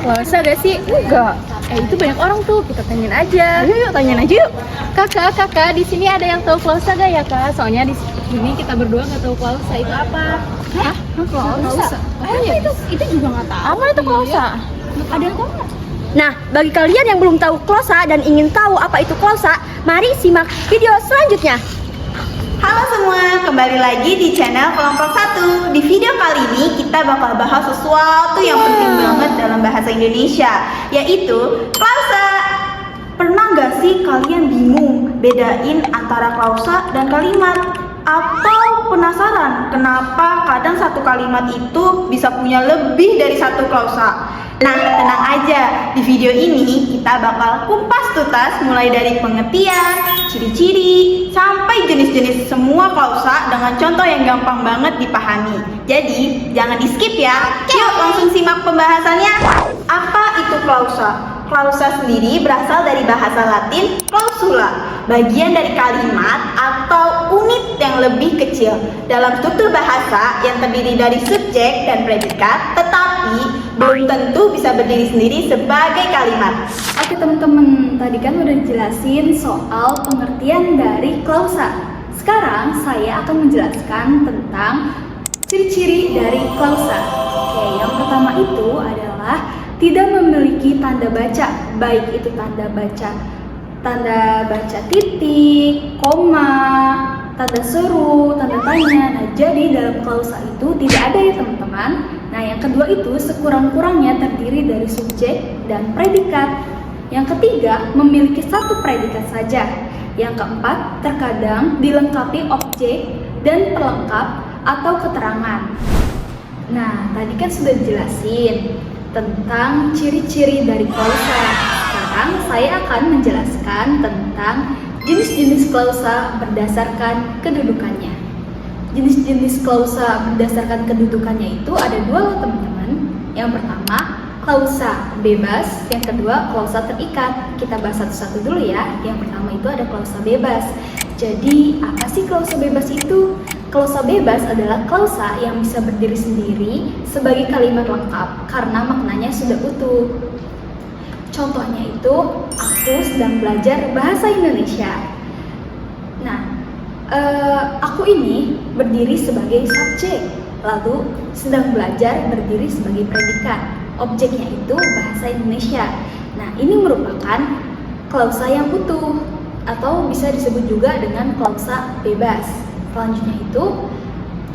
klausa gak sih? Enggak. Itu banyak orang tuh, kita tanyain aja. Ayo yuk tanyain aja yuk. Kakak, di sini ada yang tahu klausa gak ya kak? Soalnya di sini kita berdua nggak tahu klausa itu apa. Hah? Klausa? Itu juga nggak tahu. Apa itu klausa? Ada yang tahu nggak? Nah, bagi kalian yang belum tahu klausa dan ingin tahu apa itu klausa, mari simak video selanjutnya. Halo semua, kembali lagi di channel Kelompok 1. Di video kali ini kita bakal bahas sesuatu yang penting banget dalam bahasa Indonesia, yaitu klausa. Pernah gak sih kalian bingung bedain antara klausa dan kalimat? Atau penasaran kenapa kadang satu kalimat itu bisa punya lebih dari satu klausa? Nah, tenang aja, di video ini kita bakal kumpas tuntas mulai dari pengertian, ciri-ciri, sampai jenis-jenis semua klausa dengan contoh yang gampang banget dipahami. Jadi, jangan di-skip ya. Yuk langsung simak pembahasannya. Apa itu klausa? Klausa sendiri berasal dari bahasa Latin clausula, bagian dari kalimat atau unit yang lebih kecil dalam struktur bahasa yang terdiri dari subjek dan predikat, tetapi belum tentu bisa berdiri sendiri sebagai kalimat. Oke teman-teman, tadi kan udah dijelasin soal pengertian dari klausa. Sekarang saya akan menjelaskan tentang ciri-ciri dari klausa. Oke, yang pertama itu adalah tidak memiliki tanda baca, baik itu tanda baca titik, koma, tanda seru, tanda tanya. Nah, jadi dalam klausa itu tidak ada ya teman-teman. Nah, yang kedua itu sekurang-kurangnya terdiri dari subjek dan predikat. Yang ketiga, memiliki satu predikat saja. Yang keempat, terkadang dilengkapi objek dan pelengkap atau keterangan. Nah, tadi kan sudah dijelasin tentang ciri-ciri dari klausa. Sekarang saya akan menjelaskan tentang jenis-jenis klausa berdasarkan kedudukannya. Jenis-jenis klausa berdasarkan kedudukannya itu ada dua loh teman-teman. Yang pertama, klausa bebas. Yang kedua, klausa terikat. Kita bahas satu-satu dulu ya. Yang pertama itu ada klausa bebas. Jadi, apa sih klausa bebas itu? Klausa bebas adalah klausa yang bisa berdiri sendiri sebagai kalimat lengkap karena maknanya sudah utuh. Contohnya itu, aku sedang belajar bahasa Indonesia. Nah, aku ini berdiri sebagai subjek, lalu sedang belajar berdiri sebagai predikat. Objeknya itu bahasa Indonesia. Nah, ini merupakan klausa yang utuh atau bisa disebut juga dengan klausa bebas. Selanjutnya itu,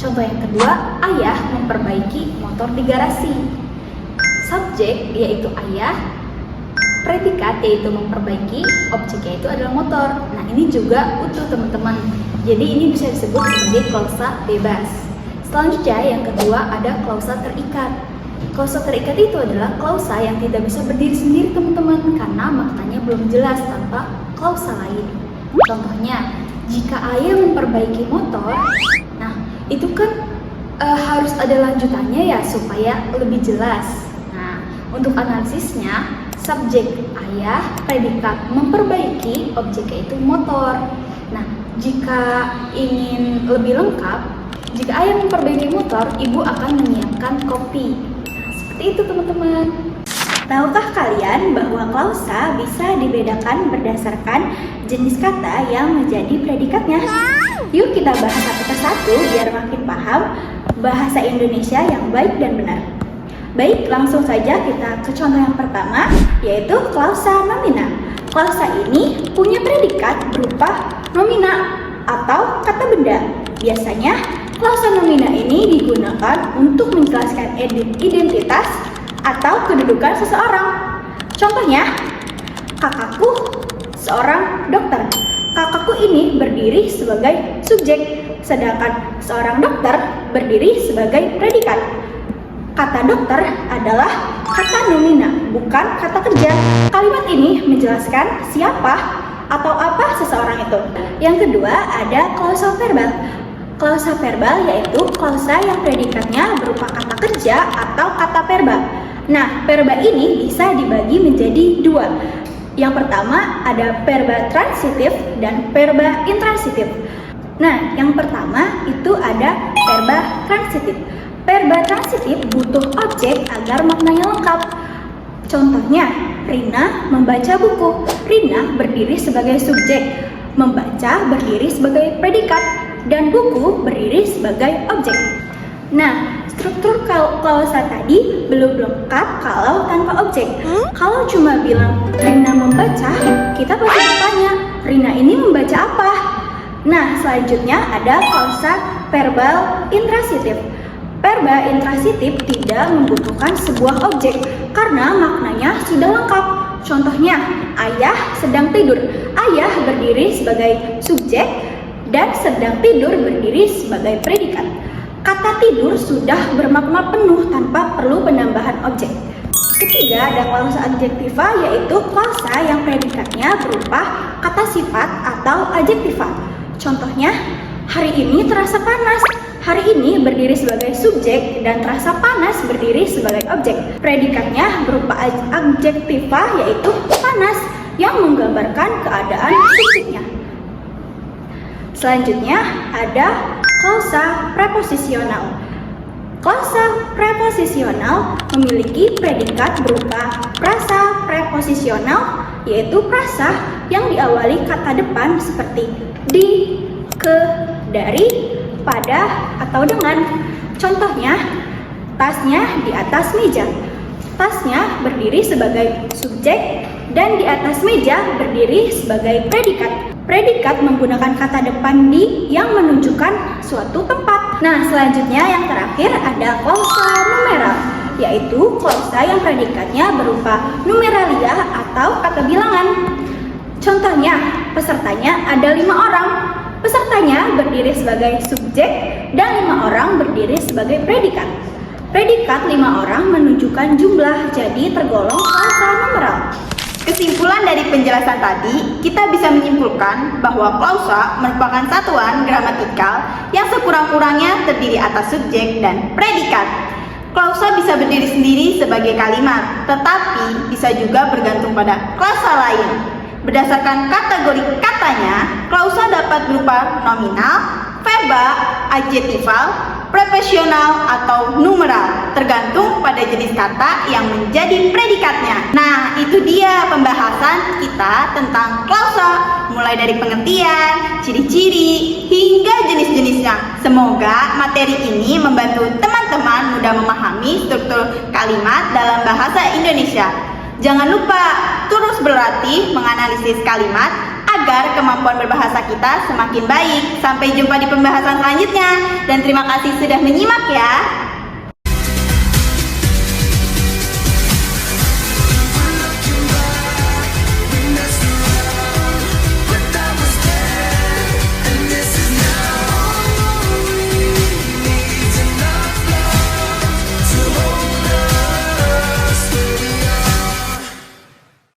contoh yang kedua, ayah memperbaiki motor di garasi. Subjek yaitu ayah, predikat yaitu memperbaiki, objeknya itu adalah motor. Nah, ini juga utuh teman-teman. Jadi ini bisa disebut sebagai klausa bebas. Selanjutnya yang kedua ada klausa terikat. Klausa terikat itu adalah klausa yang tidak bisa berdiri sendiri teman-teman karena maknanya belum jelas tanpa klausa lain. Contohnya, jika ayah memperbaiki motor, nah itu kan harus ada lanjutannya ya supaya lebih jelas. Nah, untuk analisisnya, subjek ayah, predikat memperbaiki, objeknya itu motor. Nah, jika ingin lebih lengkap, jika ayah memperbaiki motor, ibu akan menyiapkan kopi. Nah, seperti itu teman-teman. Tahukah kalian bahwa klausa bisa dibedakan berdasarkan jenis kata yang menjadi predikatnya? Yuk kita bahas satu persatu biar makin paham bahasa Indonesia yang baik dan benar. Baik, langsung saja kita ke contoh yang pertama, yaitu klausa nomina. Klausa ini punya predikat berupa nomina atau kata benda. Biasanya klausa nomina ini digunakan untuk menjelaskan identitas atau kedudukan seseorang. Contohnya, kakakku seorang dokter. Kakakku ini berdiri sebagai subjek, sedangkan seorang dokter berdiri sebagai predikat. Kata dokter adalah kata nomina, bukan kata kerja. Kalimat ini menjelaskan siapa atau apa seseorang itu. Yang kedua ada klausa verbal. Klausa verbal yaitu klausa yang predikatnya berupa kata kerja atau kata verba. Nah, verba ini bisa dibagi menjadi dua. Yang pertama ada verba transitif dan verba intransitif. Nah, yang pertama itu ada verba transitif. Verba transitif butuh objek agar maknanya lengkap. Contohnya, Rina membaca buku. Rina berdiri sebagai subjek, membaca berdiri sebagai predikat, dan buku berdiri sebagai objek. Nah, struktur klausa tadi belum lengkap kalau tanpa objek. Kalau cuma bilang Rina membaca, kita pasti bertanya, Rina ini membaca apa? Nah, selanjutnya ada klausa verbal intransitif. Verbal intransitif tidak membutuhkan sebuah objek karena maknanya sudah lengkap. Contohnya, ayah sedang tidur. Ayah berdiri sebagai subjek dan sedang tidur berdiri sebagai predikat. Kata tidur sudah bermakna penuh tanpa perlu penambahan objek. Ketiga, ada klausa adjektiva, yaitu klausa yang predikatnya berupa kata sifat atau adjektiva. Contohnya, hari ini terasa panas. Hari ini berdiri sebagai subjek dan terasa panas berdiri sebagai objek. Predikatnya berupa adjektiva, yaitu panas, yang menggambarkan keadaan subjeknya. Selanjutnya ada klausa preposisional. Klausa preposisional memiliki predikat berupa prasa preposisional, yaitu prasa yang diawali kata depan seperti di, ke, dari, pada, atau dengan. Contohnya, tasnya di atas meja. Tasnya berdiri sebagai subjek dan di atas meja berdiri sebagai predikat. Predikat menggunakan kata depan di yang menunjukkan suatu tempat. Nah, selanjutnya yang terakhir ada klausa numeral, yaitu klausa yang predikatnya berupa numeralia atau kata bilangan. Contohnya, pesertanya ada 5 orang. Pesertanya berdiri sebagai subjek dan 5 orang berdiri sebagai predikat. Predikat 5 orang menunjukkan jumlah, jadi tergolong klausa numeral. Kesimpulan dari penjelasan tadi, kita bisa menyimpulkan bahwa klausa merupakan satuan gramatikal yang sekurang-kurangnya terdiri atas subjek dan predikat. Klausa bisa berdiri sendiri sebagai kalimat, tetapi bisa juga bergantung pada klausa lain. Berdasarkan kategori katanya, klausa dapat berupa nominal, verbal, adjektival, preposisional, atau numeral, tergantung pada jenis kata yang menjadi predikatnya. Nah, itu dia pembahasan kita tentang klausa, mulai dari pengertian, ciri-ciri, hingga jenis-jenisnya. Semoga materi ini membantu teman-teman mudah memahami struktur kalimat dalam bahasa Indonesia. Jangan lupa terus berlatih menganalisis kalimat agar kemampuan berbahasa kita semakin baik. Sampai jumpa di pembahasan selanjutnya dan terima kasih sudah menyimak ya.